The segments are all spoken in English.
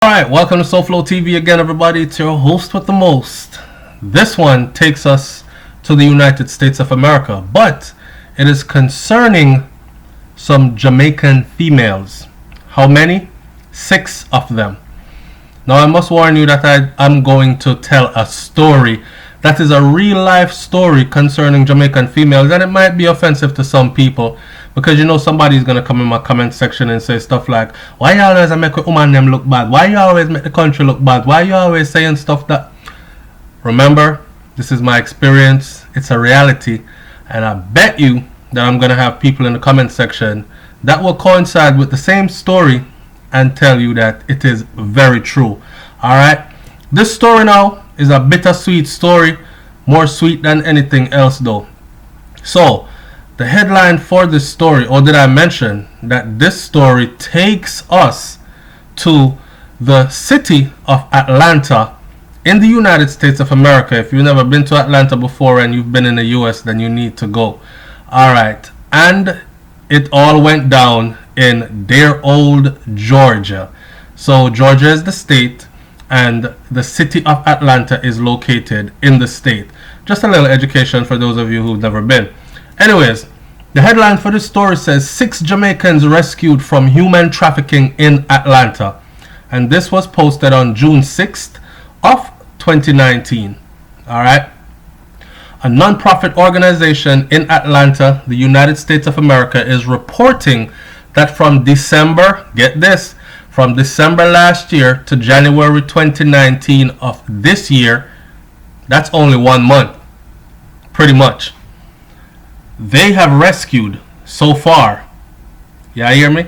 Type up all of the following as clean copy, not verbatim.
Alright, welcome to SouFLoTV again, everybody. It's your host with the most. This one takes us to the United States of America, but it is concerning some Jamaican females. How many? 6 of them. Now, I must warn you that I'm going to tell a story that is a real life story concerning Jamaican females, and it might be offensive to some people because you know somebody's gonna come in my comment section and say stuff like, why you always make a woman them look bad? Why you always make the country look bad? Why you always saying stuff that... Remember, this is my experience, it's a reality, and I bet you that I'm gonna have people in the comment section that will coincide with the same story and tell you that it is very true. Alright, this story now is a bittersweet story, more sweet than anything else though. So, the headline for this story, or did I mention that this story takes us to the city of Atlanta in the United States of America. If you've never been to Atlanta before and you've been in the US, then you need to go. Alright, and it all went down in dear old Georgia. So Georgia is the state and the city of Atlanta is located in the state. Just a little education for those of you who've never been. Anyways, the headline for this story says 6 Jamaicans rescued from human trafficking in Atlanta. And this was posted on June 6th of 2019. Alright. A non-profit organization in Atlanta, the United States of America, is reporting that from December, get this, from December last year to January 2019 of this year, that's only 1 month, pretty much. They have rescued so far, yeah, hear me?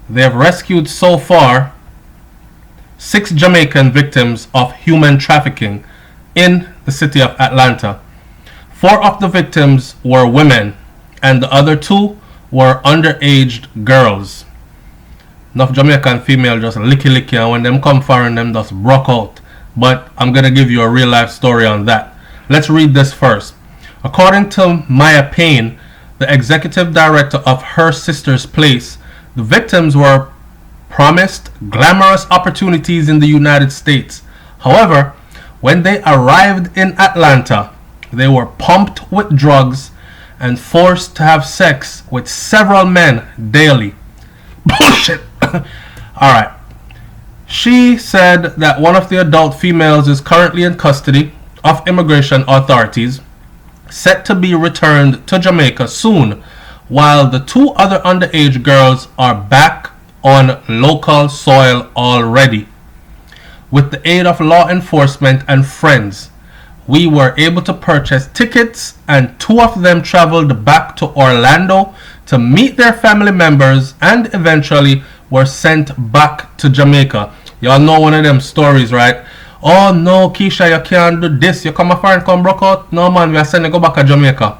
They have rescued so far 6 Jamaican victims of human trafficking in the city of Atlanta. 4 of the victims were women and the other 2 were underaged girls. Enough Jamaican female just licky and when them come foreign them just broke out. But I'm gonna give you a real life story on that. Let's read this first. According to Maya Payne, the executive director of Her Sister's Place, the victims were promised glamorous opportunities in the United States. However, when they arrived in Atlanta, they were pumped with drugs and forced to have sex with several men daily. Bullshit! Alright. She said that one of the adult females is currently in custody of immigration authorities, set to be returned to Jamaica soon, while the 2 other underage girls are back on local soil already. With the aid of law enforcement and friends, we were able to purchase tickets and 2 of them traveled back to Orlando to meet their family members and eventually were sent back to Jamaica. Y'all know one of them stories, right? Oh no, Keisha, you can't do this. You come afar and come broke out. No man, we are sending you go back to Jamaica.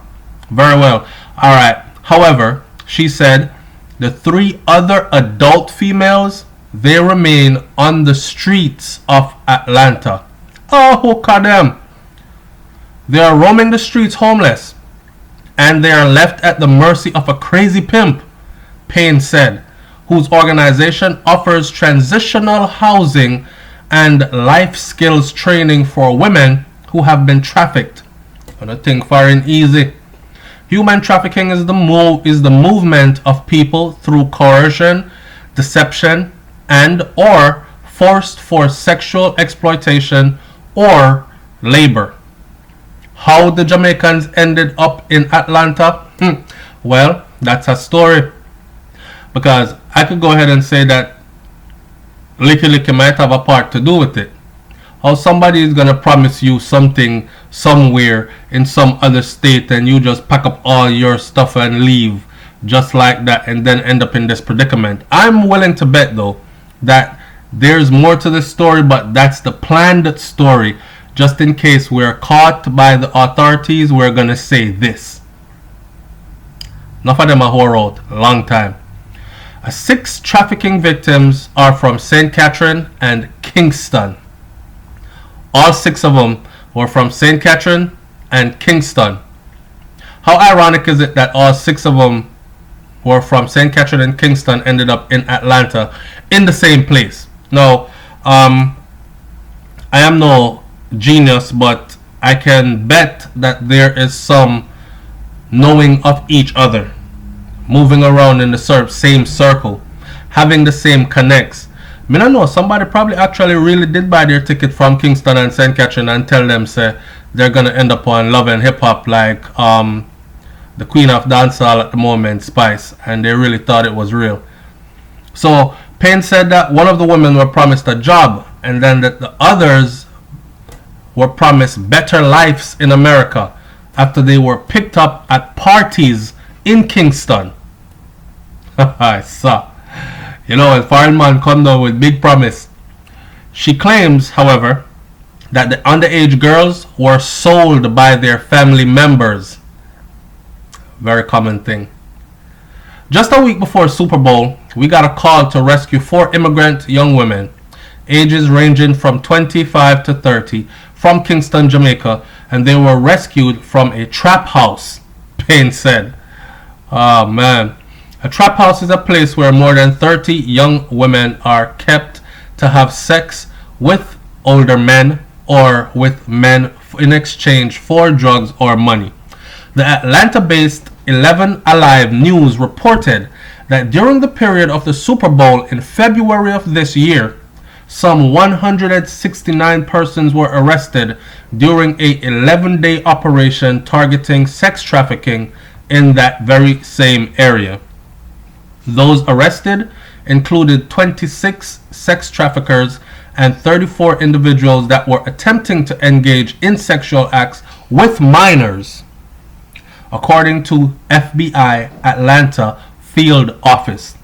Very well. Alright. However, she said the 3 other adult females, they remain on the streets of Atlanta. Oh, look at them. They are roaming the streets homeless. And they are left at the mercy of a crazy pimp, Payne said, whose organization offers transitional housing and life skills training for women who have been trafficked. I don't think foreign easy. Human trafficking is the movement of people through coercion, deception, and or forced for sexual exploitation or labor. How the Jamaicans ended up in Atlanta? Well, that's a story. Because I could go ahead and say that Licky might have a part to do with it. How somebody is going to promise you something somewhere in some other state and you just pack up all your stuff and leave just like that and then end up in this predicament. I'm willing to bet though that there's more to this story, but that's the planned story. Just in case we're caught by the authorities, we're going to say this. Enough of them a whore out. Long time. 6 trafficking victims are from St. Catherine and Kingston. All 6 of them were from St. Catherine and Kingston. How ironic is it that all 6 of them were from St. Catherine and Kingston ended up in Atlanta in the same place? Now, Um, I am no genius, but I can bet that there is some knowing of each other, moving around in the same circle, having the same connects. Me no know, somebody probably actually really did buy their ticket from Kingston and St. Catherine and tell them say they're gonna end up on Love and Hip Hop like the Queen of Dancehall at the moment, Spice, and they really thought it was real. So Payne said that one of the women were promised a job and then that the others were promised better lives in America after they were picked up at parties in Kingston. I saw. You know, a foreign man come down with big promise. She claims, however, that the underage girls were sold by their family members. Very common thing. Just a week before Super Bowl, we got a call to rescue 4 immigrant young women, ages ranging from 25 to 30, from Kingston, Jamaica, and they were rescued from a trap house, Payne said. Oh man. A trap house is a place where more than 30 young women are kept to have sex with older men or with men in exchange for drugs or money. The Atlanta-based 11 Alive News reported that during the period of the Super Bowl in February of this year, some 169 persons were arrested during a 11-day operation targeting sex trafficking in that very same area. Those arrested included 26 sex traffickers and 34 individuals that were attempting to engage in sexual acts with minors, according to FBI Atlanta field office.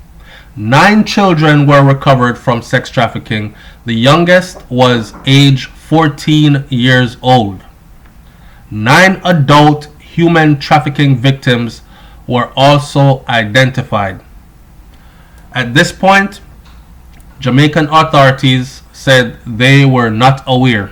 9 children were recovered from sex trafficking. The youngest was age 14 years old. 9 adult human trafficking victims were also identified. At this point, Jamaican authorities said they were not aware.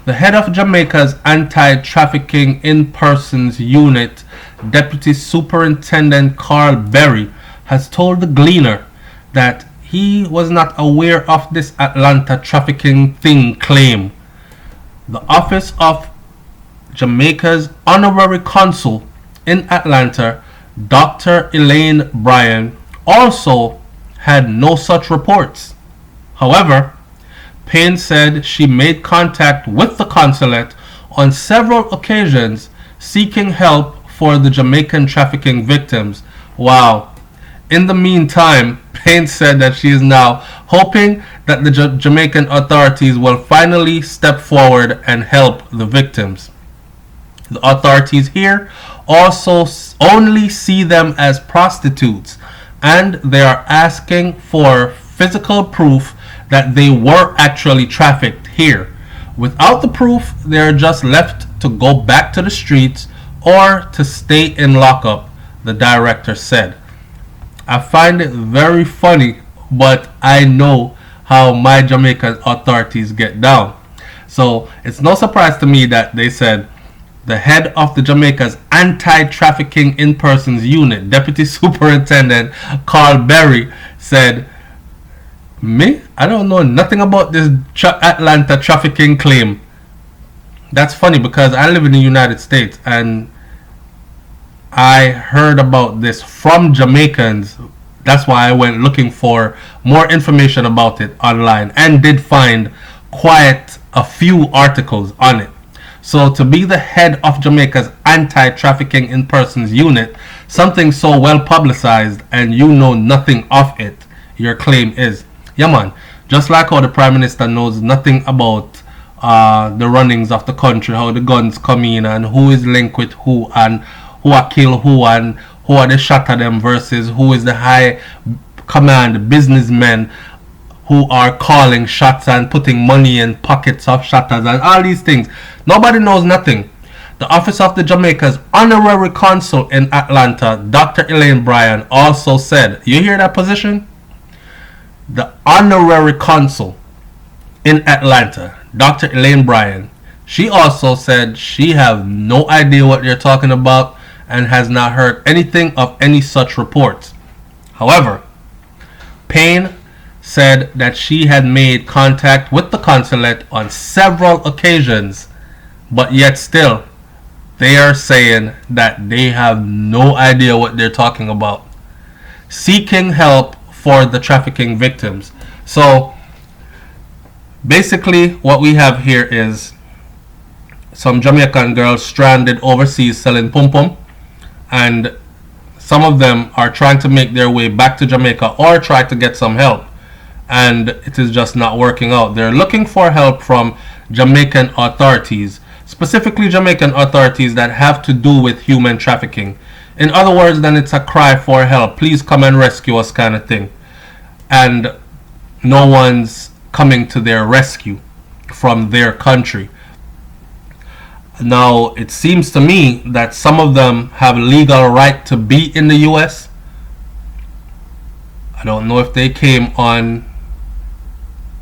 The head of Jamaica's Anti-Trafficking in Persons Unit, Deputy Superintendent Carl Berry, has told the Gleaner that he was not aware of this Atlanta trafficking thing claim. The office of Jamaica's Honorary Consul in Atlanta, Dr. Elaine Bryan, also had no such reports. However, Payne said she made contact with the consulate on several occasions seeking help for the Jamaican trafficking victims. Wow. In the meantime, Payne said that she is now hoping that the Jamaican authorities will finally step forward and help the victims. The authorities here also only see them as prostitutes, and they are asking for physical proof that they were actually trafficked here. Without the proof, they are just left to go back to the streets or to stay in lockup, the director said. I find it very funny, but I know how my Jamaican authorities get down. So it's no surprise to me that they said the head of the Jamaica's Anti-Trafficking in Persons Unit, Deputy Superintendent Carl Berry, said, "Me? I don't know nothing about this Atlanta trafficking claim." That's funny because I live in the United States and I heard about this from Jamaicans. That's why I went looking for more information about it online and did find quite a few articles on it. So to be the head of Jamaica's Anti-Trafficking in Persons Unit, something so well publicized, and you know nothing of it, your claim is. Yeah man, just like how the Prime Minister knows nothing about the runnings of the country, how the guns come in and who is linked with who and who are kill who and who are the shot at them versus who is the high command businessmen who are calling shots and putting money in pockets of shotters and all these things. Nobody knows nothing. The office of the Jamaica's Honorary Consul in Atlanta, Dr. Elaine Bryan, also said, you hear that position? The Honorary Consul in Atlanta, Dr. Elaine Bryan, she also said she have no idea what they're talking about and has not heard anything of any such reports. However, Payne said that she had made contact with the consulate on several occasions, but yet still they are saying that they have no idea what they're talking about. Seeking help for the trafficking victims. So basically what we have here is some Jamaican girls stranded overseas selling pum pum, and some of them are trying to make their way back to Jamaica or try to get some help, and it is just not working out. They're looking for help from Jamaican authorities, specifically Jamaican authorities that have to do with human trafficking. In other words, then it's a cry for help. Please come and rescue us kind of thing. And no one's coming to their rescue from their country. Now, it seems to me that some of them have legal right to be in the US. I don't know if they came on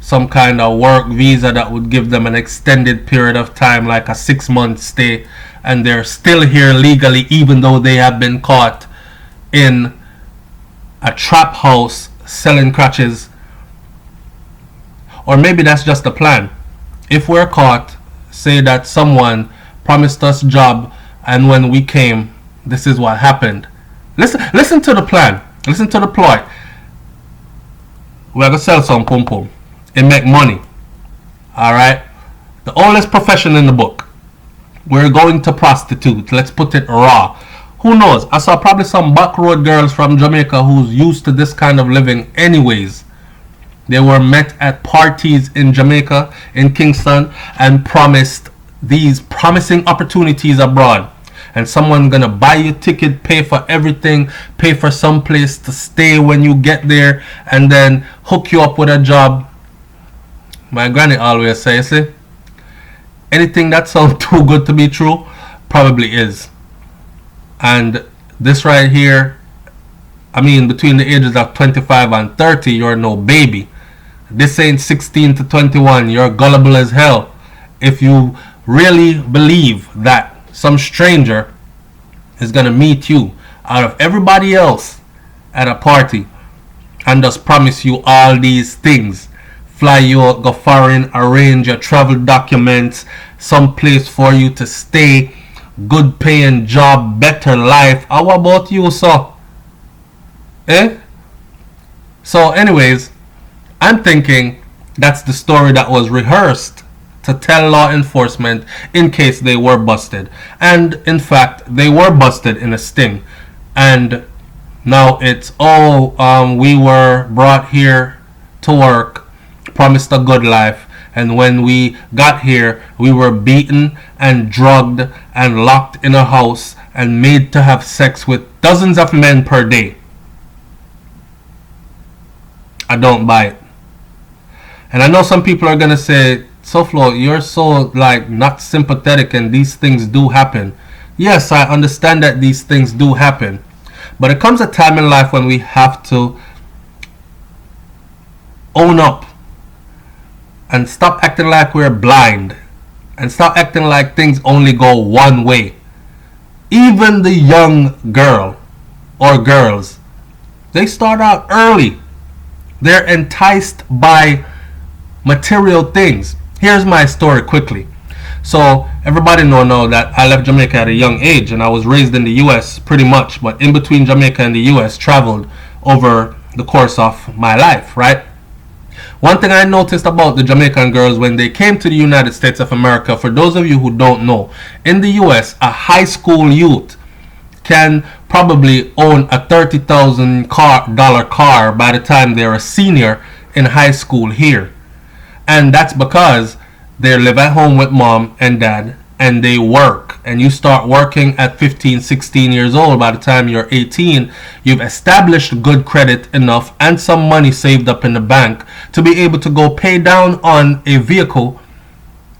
some kind of work visa that would give them an extended period of time, like a 6-month stay, and they're still here legally even though they have been caught in a trap house selling crutches. Or maybe that's just the plan. If we're caught, say that someone promised us job, and when we came, this is what happened. Listen to the plan. Listen to the ploy. We're gonna sell some pum pum and make money. Alright? The oldest profession in the book. We're going to prostitute. Let's put it raw. Who knows? I saw probably some back road girls from Jamaica who's used to this kind of living anyways. They were met at parties in Jamaica, in Kingston, and promised these promising opportunities abroad. And someone gonna buy you a ticket, pay for everything, pay for some place to stay when you get there, and then hook you up with a job. My granny always says, see, anything that sounds too good to be true probably is. And this right here, I mean, between the ages of 25 and 30, you're no baby. This ain't 16 to 21. You're gullible as hell if you really believe that some stranger is gonna meet you out of everybody else at a party and just promise you all these things. Fly you out, go foreign, arrange your travel documents, some place for you to stay, good paying job, better life. How about you, so? Eh? So anyways, I'm thinking that's the story that was rehearsed to tell law enforcement in case they were busted. And in fact, they were busted in a sting. And now it's, we were brought here to work, promised a good life, and when we got here, we were beaten and drugged and locked in a house and made to have sex with dozens of men per day. I don't buy it. And I know some people are gonna say, SouFlo, you're so like not sympathetic, and these things do happen. Yes, I understand that these things do happen, but it comes a time in life when we have to own up and stop acting like we're blind and stop acting like things only go one way. Even the young girl or girls, they start out early. They're enticed by material things. Here's my story quickly. So everybody know now that I left Jamaica at a young age, and I was raised in the US pretty much, but in between Jamaica and the US traveled over the course of my life, right? One thing I noticed about the Jamaican girls when they came to the United States of America, for those of you who don't know, in the US, a high school youth can probably own a $30,000 car by the time they're a senior in high school here. And that's because they live at home with mom and dad, and they work. And you start working at 15, 16 years old. By the time you're 18, you've established good credit enough and some money saved up in the bank to be able to go pay down on a vehicle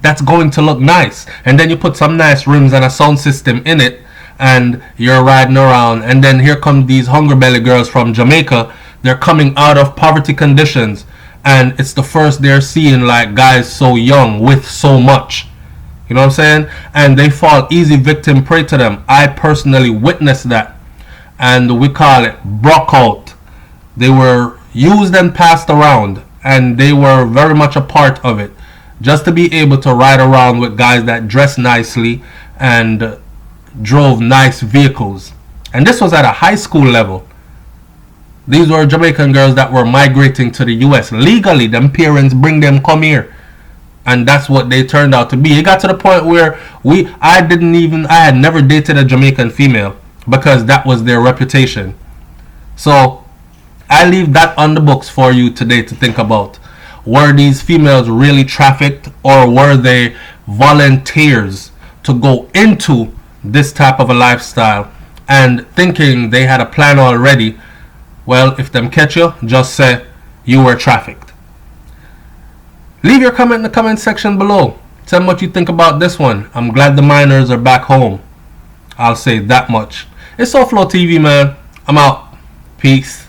that's going to look nice. And then you put some nice rims and a sound system in it, and you're riding around. And then here come these hunger belly girls from Jamaica. They're coming out of poverty conditions, and it's the first they're seeing like guys so young with so much. You know what I'm saying? And they fall easy victim prey to them. I personally witnessed that, and we call it broke out. They were used and passed around, and they were very much a part of it, just to be able to ride around with guys that dressed nicely and drove nice vehicles. And this was at a high school level. These were Jamaican girls that were migrating to the US legally. Them parents bring them come here, and that's what they turned out to be. It got to the point where I had never dated a Jamaican female because that was their reputation. So I leave that on the books for you today to think about. Were these females really trafficked, or were they volunteers to go into this type of a lifestyle and thinking they had a plan already? Well, if them catch you, just say you were trafficked. Leave your comment in the comment section below. Tell me what you think about this one. I'm glad the minors are back home. I'll say that much. It's SouFLoTV, man. I'm out. Peace.